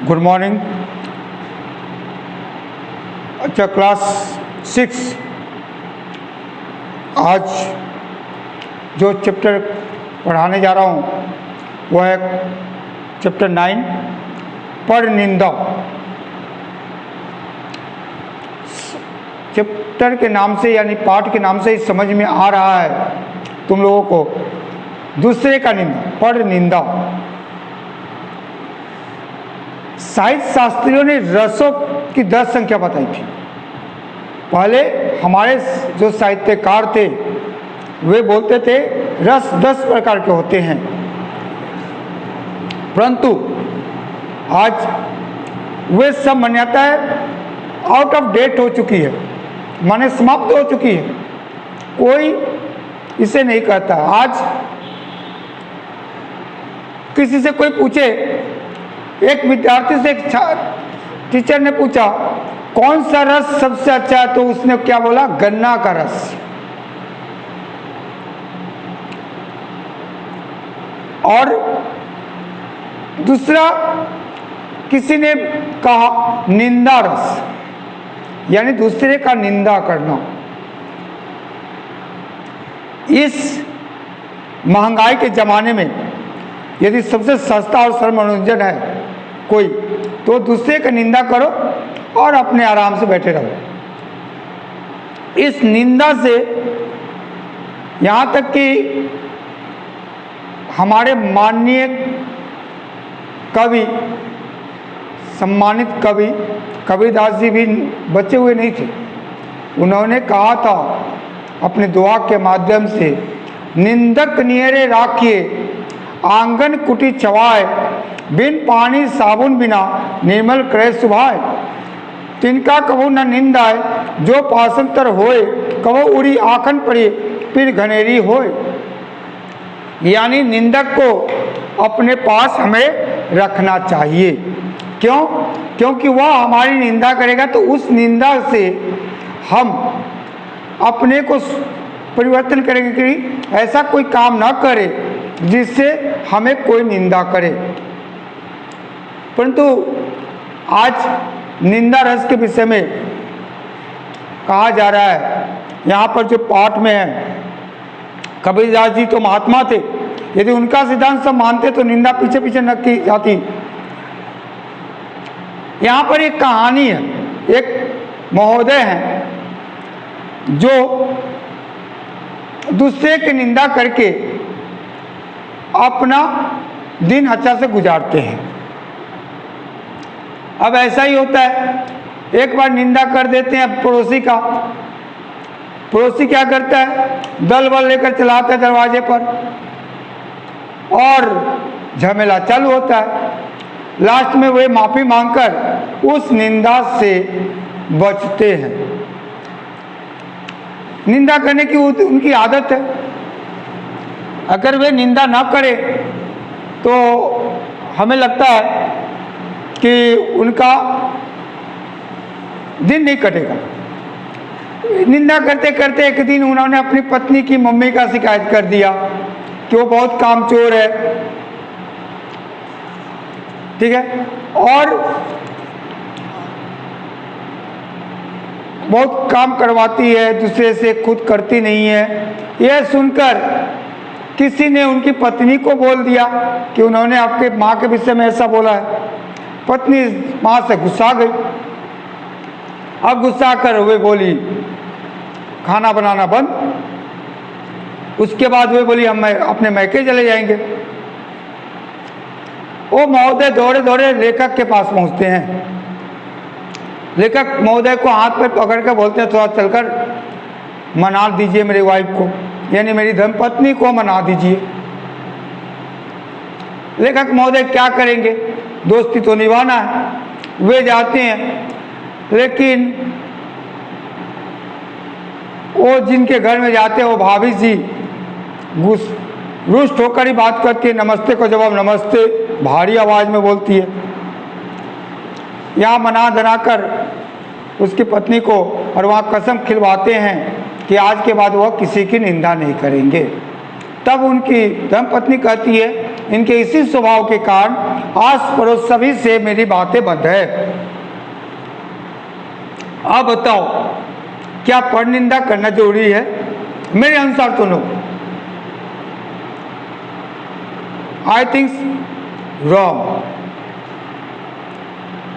Good morning. अच्छा, class 6 आज जो चैप्टर पढ़ाने जा रहा हूँ वह है चैप्टर 9 पर निंदा। चैप्टर के नाम से यानी पाठ के नाम से ही समझ में आ रहा है तुम लोगों को दूसरे का निंदा, पर निंदा। साहित्य शास्त्रियों ने रसों की 10 संख्या बताई थी। पहले हमारे जो साहित्यकार थे वे बोलते थे रस 10 प्रकार के होते हैं, परंतु आज वे सब मान्यताएं आउट ऑफ डेट हो चुकी है, माने समाप्त हो चुकी है। कोई इसे नहीं कहता। आज किसी से कोई पूछे, एक विद्यार्थी से एक टीचर ने पूछा कौन सा रस सबसे अच्छा है, तो उसने क्या बोला? गन्ना का रस। और दूसरा किसी ने कहा निंदा रस, यानी दूसरे का निंदा करना। इस महंगाई के जमाने में यदि सबसे सस्ता और सरल मनोरंजन है कोई, तो दूसरे का निंदा करो और अपने आराम से बैठे रहो। इस निंदा से यहाँ तक कि हमारे माननीय कवि, सम्मानित कवि कबीरदास जी भी बचे हुए नहीं थे। उन्होंने कहा था अपने दुआ के माध्यम से, निंदक नियरे राखिए आंगन कुटी चवाए, बिन पानी साबुन बिना निर्मल करे सुभाए। तिनका कबू न निंदाए जो पासंतर होए, कबू उड़ी आखन पड़े फिर घनेरी होए। यानी निंदक को अपने पास हमें रखना चाहिए। क्यों? क्योंकि वह हमारी निंदा करेगा तो उस निंदा से हम अपने को परिवर्तन करेंगे कि ऐसा कोई काम ना करे जिससे हमें कोई निंदा करे। परंतु आज निंदा रस के विषय में कहा जा रहा है। यहाँ पर जो पाठ में है, कबीरदास जी तो महात्मा थे, यदि उनका सिद्धांत सब मानते तो निंदा पीछे पीछे न की जाती। यहाँ पर एक कहानी है, एक महोदय हैं जो दूसरे की निंदा करके अपना दिन अच्छा से गुजारते हैं। अब ऐसा ही होता है, एक बार निंदा कर देते हैं पड़ोसी का, पड़ोसी क्या करता है? दल बल लेकर चला आता है दरवाजे पर और झमेला चालू होता है। लास्ट में वे माफी मांगकर उस निंदा से बचते हैं। निंदा करने की उनकी आदत है। अगर वे निंदा ना करें तो हमें लगता है कि उनका दिन नहीं कटेगा। निंदा करते करते एक दिन उन्होंने अपनी पत्नी की मम्मी का शिकायत कर दिया कि वो बहुत कामचोर है, ठीक है, और बहुत काम करवाती है दूसरे से, खुद करती नहीं है। यह सुनकर किसी ने उनकी पत्नी को बोल दिया कि उन्होंने आपके माँ के विषय में ऐसा बोला है। पत्नी माँ से गुस्सा गई। अब गुस्सा कर वे बोली खाना बनाना बंद। उसके बाद वे बोली हम अपने मैके चले जाएंगे। वो महोदय दौड़े दौड़े लेखक के पास पहुंचते हैं। लेखक महोदय को हाथ पर पकड़ कर बोलते हैं थोड़ा चलकर मना दीजिए मेरी वाइफ को, यानी मेरी धर्मपत्नी को मना दीजिए। लेखक महोदय क्या करेंगे, दोस्ती तो निभाना है। वे जाते हैं, लेकिन वो जिनके घर में जाते हैं वो भाभी जी रुष्ट होकर ही बात करती है। नमस्ते को जवाब नमस्ते भारी आवाज में बोलती है। यहाँ मना धना कर उसकी पत्नी को और वहाँ कसम खिलवाते हैं कि आज के बाद वह किसी की निंदा नहीं करेंगे। तब उनकी धर्मपत्नी कहती है इनके इसी स्वभाव के कारण आस पड़ोस सभी से मेरी बातें बंद है। अब बताओ, क्या पर निंदा करना जरूरी है? मेरे अनुसार तो नो। I think wrong.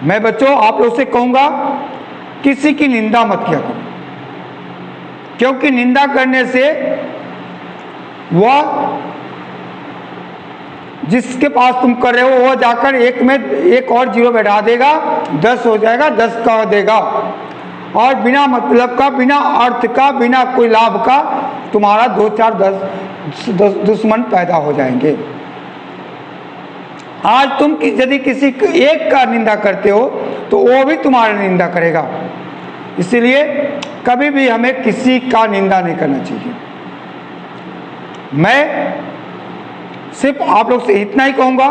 मैं बच्चों आप लोग से कहूंगा, किसी की निंदा मत किया करो, क्योंकि निंदा करने से वह जिसके पास तुम कर रहे हो वो जाकर एक में एक और जीरो बैठा देगा, 10 हो जाएगा, 10 का देगा, और बिना मतलब का, बिना अर्थ का, बिना कोई लाभ का तुम्हारा 2 4 10 दुश्मन पैदा हो जाएंगे। आज तुम यदि किसी एक का निंदा करते हो तो वो भी तुम्हारी निंदा करेगा। इसलिए कभी भी हमें किसी का निंदा नहीं करना चाहिए। मैं सिर्फ आप लोग से इतना ही कहूँगा,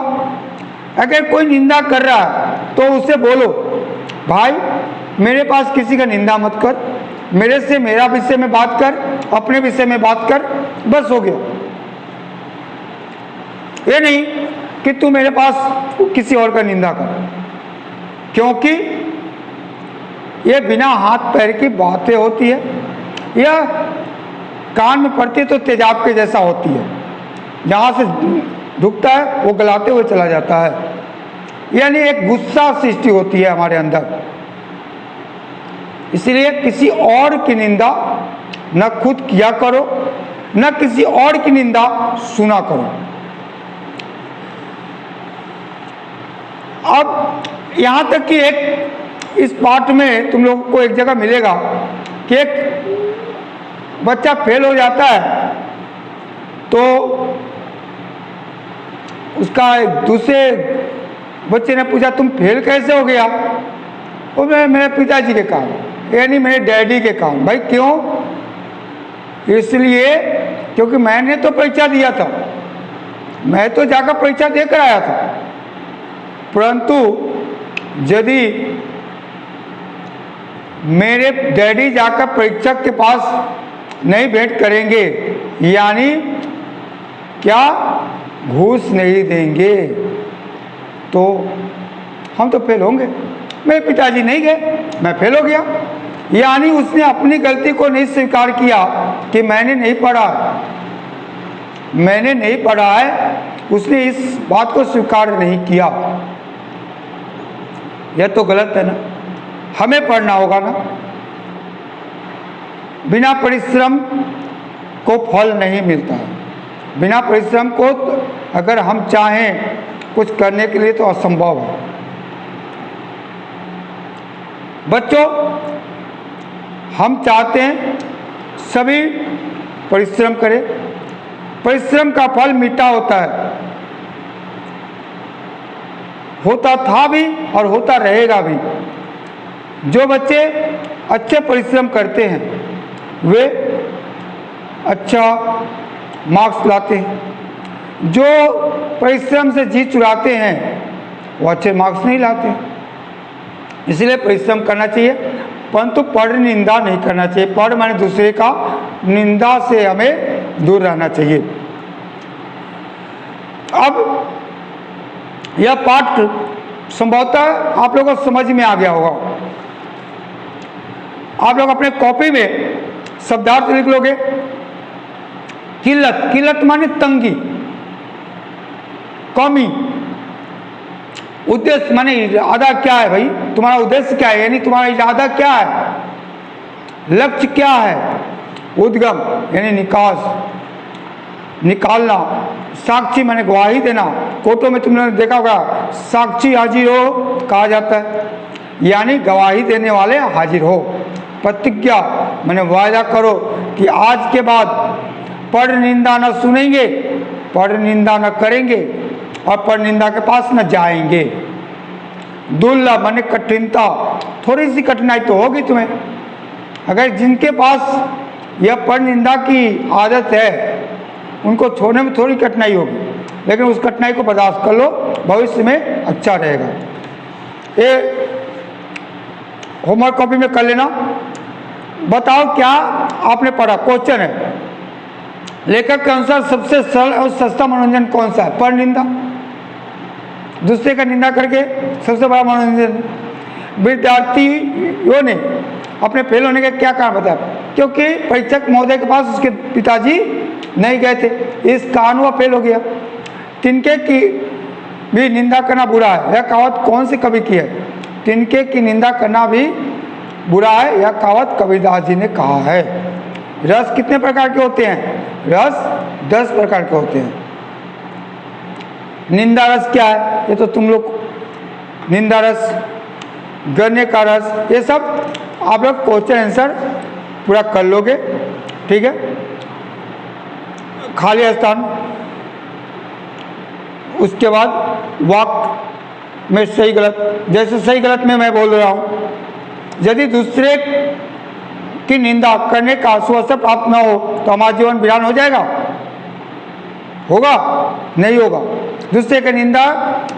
अगर कोई निंदा कर रहा है तो उससे बोलो, भाई मेरे पास किसी का निंदा मत कर, मेरे से मेरा विषय में बात कर, अपने विषय में बात कर, बस हो गया। ये नहीं कि तू मेरे पास किसी और का निंदा कर, क्योंकि ये बिना हाथ पैर की बातें होती है, यह कान में पड़ती है तो तेजाब के जैसा होती है, जहाँ से ढुकता है वो गलाते हुए चला जाता है। यानी एक गुस्सा सृष्टि होती है हमारे अंदर। इसलिए किसी और की निंदा न खुद किया करो, न किसी और की निंदा सुना करो। अब यहाँ तक कि एक इस पाठ में तुम लोगों को एक जगह मिलेगा कि एक बच्चा फेल हो जाता है तो उसका एक दूसरे बच्चे ने पूछा, तुम फेल कैसे हो गया? वो मेरे पिताजी के कारण, यानी मेरे डैडी के कारण। भाई क्यों? इसलिए क्योंकि मैंने तो परीक्षा दिया था, मैं तो जाकर परीक्षा देकर आया था, परंतु यदि मेरे डैडी जाकर परीक्षक के पास नहीं भेंट करेंगे, यानी क्या घूस नहीं देंगे, तो हम तो फेल होंगे। मेरे पिताजी नहीं गए, मैं फेल हो गया। यानी उसने अपनी गलती को नहीं स्वीकार किया कि मैंने नहीं पढ़ा, मैंने नहीं पढ़ा है, उसने इस बात को स्वीकार नहीं किया। यह तो गलत है ना। हमें पढ़ना होगा ना। बिना परिश्रम को फल नहीं मिलता है। बिना परिश्रम को अगर हम चाहें कुछ करने के लिए तो असंभव है। बच्चों, हम चाहते हैं सभी परिश्रम करें। परिश्रम का फल मीठा होता है, होता था भी और होता रहेगा भी। जो बच्चे अच्छे परिश्रम करते हैं वे अच्छा मार्क्स लाते हैं। जो परिश्रम से जी चुराते हैं वो अच्छे मार्क्स नहीं लाते। इसलिए परिश्रम करना चाहिए, परंतु पर निंदा नहीं करना चाहिए। पर माने दूसरे का, निंदा से हमें दूर रहना चाहिए। अब यह पाठ संभवतः आप लोगों को समझ में आ गया होगा। आप लोग अपने कॉपी में शब्दार्थ लिख लोगे। किल्लत, किल्लत माने तंगी, कमी। उद्देश्य माने इरादा क्या है भाई, तुम्हारा उद्देश्य क्या है, यानी तुम्हारा इरादा क्या है, लक्ष्य क्या है। उद्गम यानी निकास, निकालना। साक्षी माने गवाही देना। कोर्टों में तुमने देखा होगा साक्षी हाजिर हो कहा जाता है, यानी गवाही देने वाले हाजिर हो। प्रतिज्ञा माने वायदा करो कि आज के बाद पर निंदा न सुनेंगे, पर निंदा न करेंगे और पर निंदा के पास न जाएंगे। दुर्लभ माने कठिनता, थोड़ी सी कठिनाई तो होगी तुम्हें। अगर जिनके पास यह पर निंदा की आदत है उनको छोड़ने में थोड़ी कठिनाई होगी, लेकिन उस कठिनाई को बर्दाश्त कर लो, भविष्य में अच्छा रहेगा। ये होमवर्क कॉपी में कर लेना। बताओ क्या आपने पढ़ा। क्वेश्चन है, लेखक के अनुसार सबसे सरल और सस्ता मनोरंजन कौन सा है? पर निंदा। दूसरे का निंदा करके सबसे बड़ा मनोरंजन। विद्यार्थियों ने अपने फेल होने का क्या कारण बताया? क्योंकि परीक्षक महोदय के पास उसके पिताजी नहीं गए थे, इस कारण वह फेल हो गया। तिनके की भी निंदा करना बुरा है, यह कहावत कौन से कवि की है? तिनके की निंदा करना भी बुरा है, यह कहावत कबीरदास जी ने कहा है। रस कितने प्रकार के होते हैं? रस 10 प्रकार के होते हैं। निंदा रस क्या है? ये तो तुम लोग निंदा रस, गन्य का रस, ये सब आप लोग क्वेश्चन आंसर पूरा कर लोगे, ठीक है। खाली स्थान, उसके बाद वाक्य में सही गलत, जैसे सही गलत में मैं बोल रहा हूँ, यदि दूसरे की निंदा करने का सुअवसर प्राप्त न हो तो हमारा जीवन वीरान हो जाएगा? होगा? नहीं होगा। दूसरे की निंदा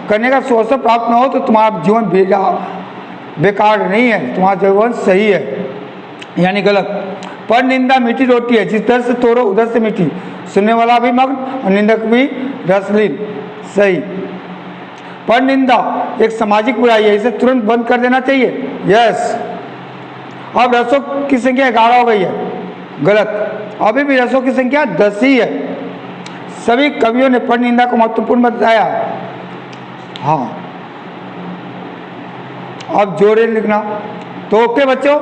करने का सुअवसर प्राप्त न हो तो तुम्हारा जीवन बेकार नहीं है, तुम्हारा जीवन सही है, यानी गलत। पर निंदा मीठी रोटी है, जिस दर से तोड़ो उधर से मीठी, सुनने वाला भी मग्न और निंदक भी रसलीन। सही। पर निंदा एक सामाजिक बुराई है, इसे तुरंत बंद कर देना चाहिए। यस। अब रसों की संख्या 11 हो गई है, गलत। अभी भी रसों की संख्या 10 ही है। सभी कवियों ने पर निंदा को महत्वपूर्ण बताया। हाँ, अब जोड़े लिखना तो ओके बच्चों।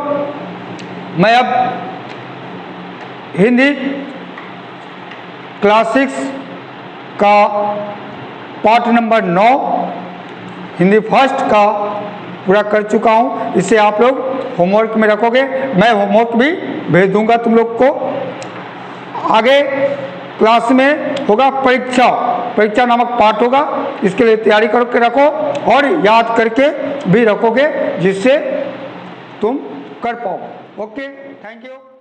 मैं अब हिंदी क्लासिक्स का पाठ नंबर 9 हिंदी फर्स्ट का पूरा कर चुका हूँ। इसे आप लोग होमवर्क में रखोगे, मैं होमवर्क भी भेज दूंगा तुम लोग को। आगे क्लास में होगा परीक्षा नामक पाठ होगा, इसके लिए तैयारी करके रखो और याद करके भी रखोगे, जिससे तुम कर पाओ। Okay, thank you.